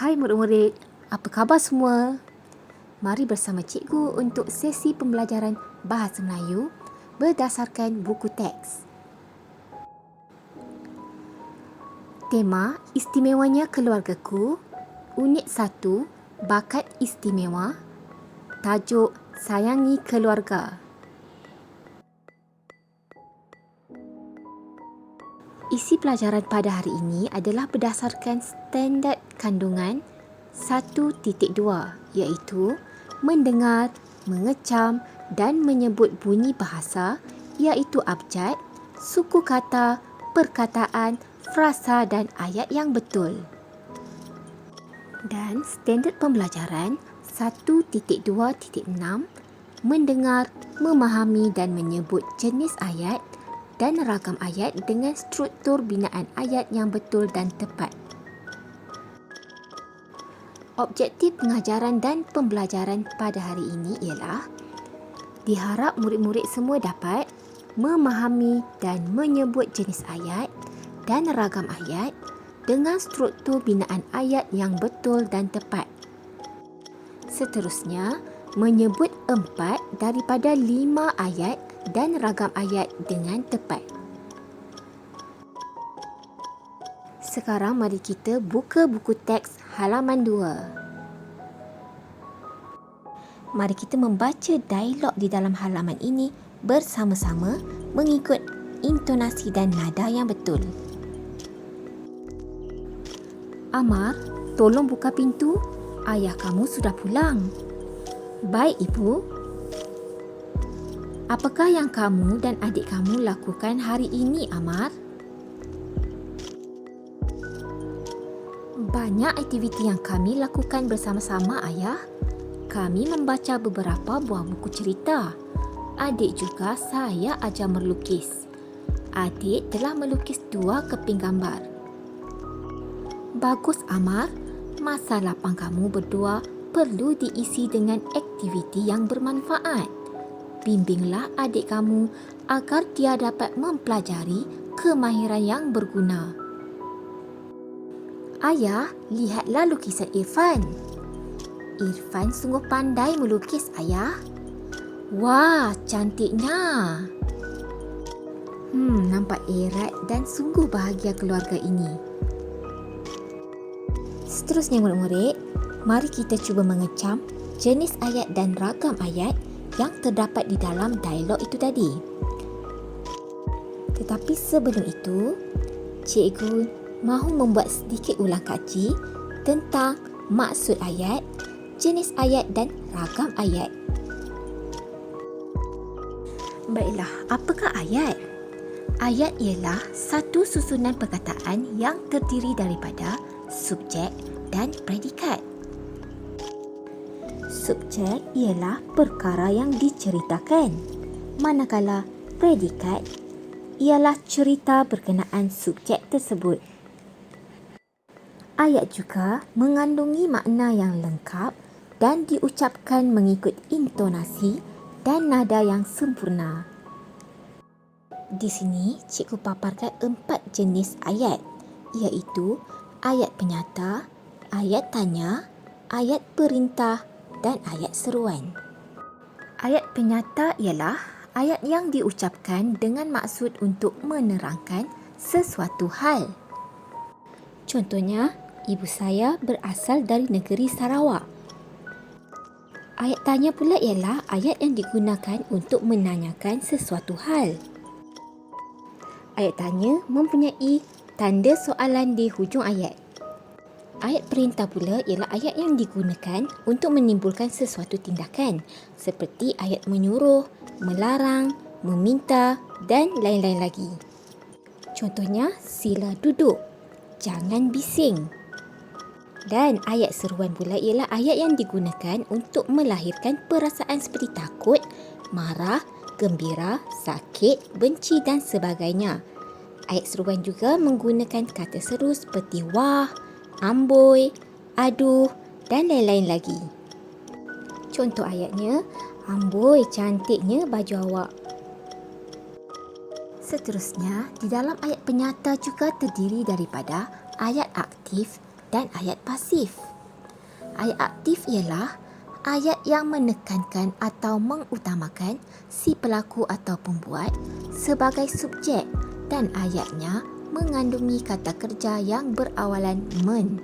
Hai murid-murid, apa khabar semua? Mari bersama cikgu untuk sesi pembelajaran Bahasa Melayu berdasarkan buku teks. Tema Istimewanya Keluargaku, Unit 1, Bakat Istimewa, tajuk Sayangi Keluarga. Isi pelajaran pada hari ini adalah berdasarkan standard kandungan 1.2 iaitu mendengar, mengecam dan menyebut bunyi bahasa iaitu abjad, suku kata, perkataan, frasa dan ayat yang betul. Dan standard pembelajaran 1.2.6 mendengar, memahami dan menyebut jenis ayat dan ragam ayat dengan struktur binaan ayat yang betul dan tepat. Objektif pengajaran dan pembelajaran pada hari ini ialah diharap murid-murid semua dapat memahami dan menyebut jenis ayat dan ragam ayat dengan struktur binaan ayat yang betul dan tepat. Seterusnya, menyebut 4 daripada 5 ayat dan ragam ayat dengan tepat. Sekarang mari kita buka buku teks halaman 2. Mari kita membaca dialog di dalam halaman ini bersama-sama mengikut intonasi dan nada yang betul. Amar, tolong buka pintu. Ayah kamu sudah pulang. Baik, Ibu. Apakah yang kamu dan adik kamu lakukan hari ini, Amar? Banyak aktiviti yang kami lakukan bersama-sama, Ayah. Kami membaca beberapa buah buku cerita. Adik juga saya ajar melukis. Adik telah melukis 2 keping gambar. Bagus, Amar. Masa lapang kamu berdua perlu diisi dengan aktiviti yang bermanfaat. Bimbinglah adik kamu agar dia dapat mempelajari kemahiran yang berguna. Ayah, lihatlah lukisan Irfan. Irfan sungguh pandai melukis, Ayah. Wah, cantiknya. Nampak erat dan sungguh bahagia keluarga ini. Seterusnya murid-murid, mari kita cuba mengecam jenis ayat dan ragam ayat yang terdapat di dalam dialog itu tadi. Tetapi sebelum itu, cikgu mahu membuat sedikit ulang kaji tentang maksud ayat, jenis ayat dan ragam ayat. Baiklah, apakah ayat? Ayat ialah satu susunan perkataan yang terdiri daripada subjek dan predikat. Subjek ialah perkara yang diceritakan, manakala predikat ialah cerita berkenaan subjek tersebut. Ayat juga mengandungi makna yang lengkap dan diucapkan mengikut intonasi dan nada yang sempurna. Di sini, cikgu paparkan 4 jenis ayat, iaitu ayat penyata, ayat tanya, ayat perintah dan ayat seruan. Ayat penyata ialah ayat yang diucapkan dengan maksud untuk menerangkan sesuatu hal. Contohnya, ibu saya berasal dari negeri Sarawak. Ayat tanya pula ialah ayat yang digunakan untuk menanyakan sesuatu hal. Ayat tanya mempunyai tanda soalan di hujung ayat. Ayat perintah pula ialah ayat yang digunakan untuk menimbulkan sesuatu tindakan seperti ayat menyuruh, melarang, meminta dan lain-lain lagi. Contohnya, sila duduk, jangan bising. Dan ayat seruan pula ialah ayat yang digunakan untuk melahirkan perasaan seperti takut, marah, gembira, sakit, benci dan sebagainya. Ayat seruan juga menggunakan kata seru seperti wah, amboi, aduh dan lain-lain lagi. Contoh ayatnya, amboi cantiknya baju awak. Seterusnya, di dalam ayat penyata juga terdiri daripada ayat aktif dan ayat pasif. Ayat aktif ialah ayat yang menekankan atau mengutamakan si pelaku atau pembuat sebagai subjek dan ayatnya mengandungi kata kerja yang berawalan men.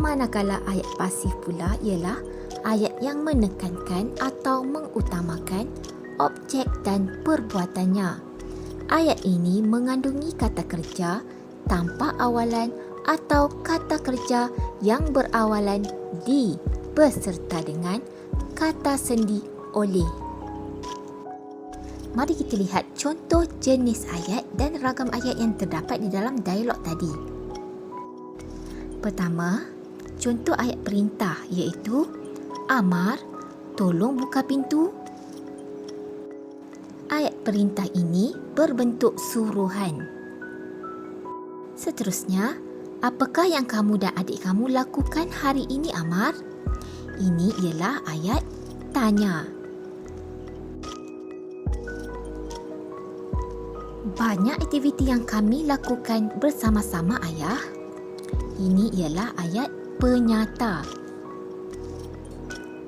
Manakala ayat pasif pula ialah ayat yang menekankan atau mengutamakan objek dan perbuatannya. Ayat ini mengandungi kata kerja tanpa awalan atau kata kerja yang berawalan di beserta dengan kata sendi oleh. Mari kita lihat contoh jenis ayat dan ragam ayat yang terdapat di dalam dialog tadi. Pertama, contoh ayat perintah iaitu Amar, tolong buka pintu. Ayat perintah ini berbentuk suruhan. Seterusnya, apakah yang kamu dan adik kamu lakukan hari ini, Amar? Ini ialah ayat tanya. Banyak aktiviti yang kami lakukan bersama-sama, Ayah. Ini ialah ayat penyata.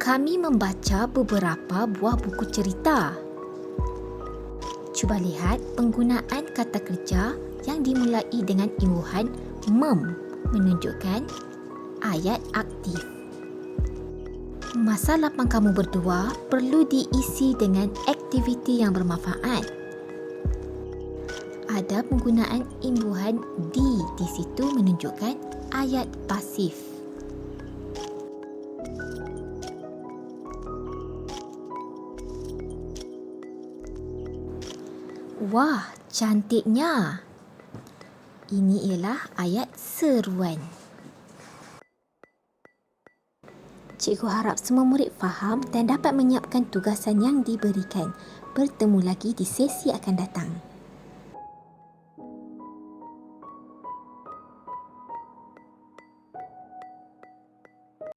Kami membaca beberapa buah buku cerita. Cuba lihat penggunaan kata kerja yang dimulai dengan imbuhan mem menunjukkan ayat aktif. Masa lapang kamu berdua perlu diisi dengan aktiviti yang bermanfaat. Ada penggunaan imbuhan di situ menunjukkan ayat pasif. Wah, cantiknya. Ini ialah ayat seruan. Cikgu harap semua murid faham dan dapat menyiapkan tugasan yang diberikan. Bertemu lagi di sesi akan datang.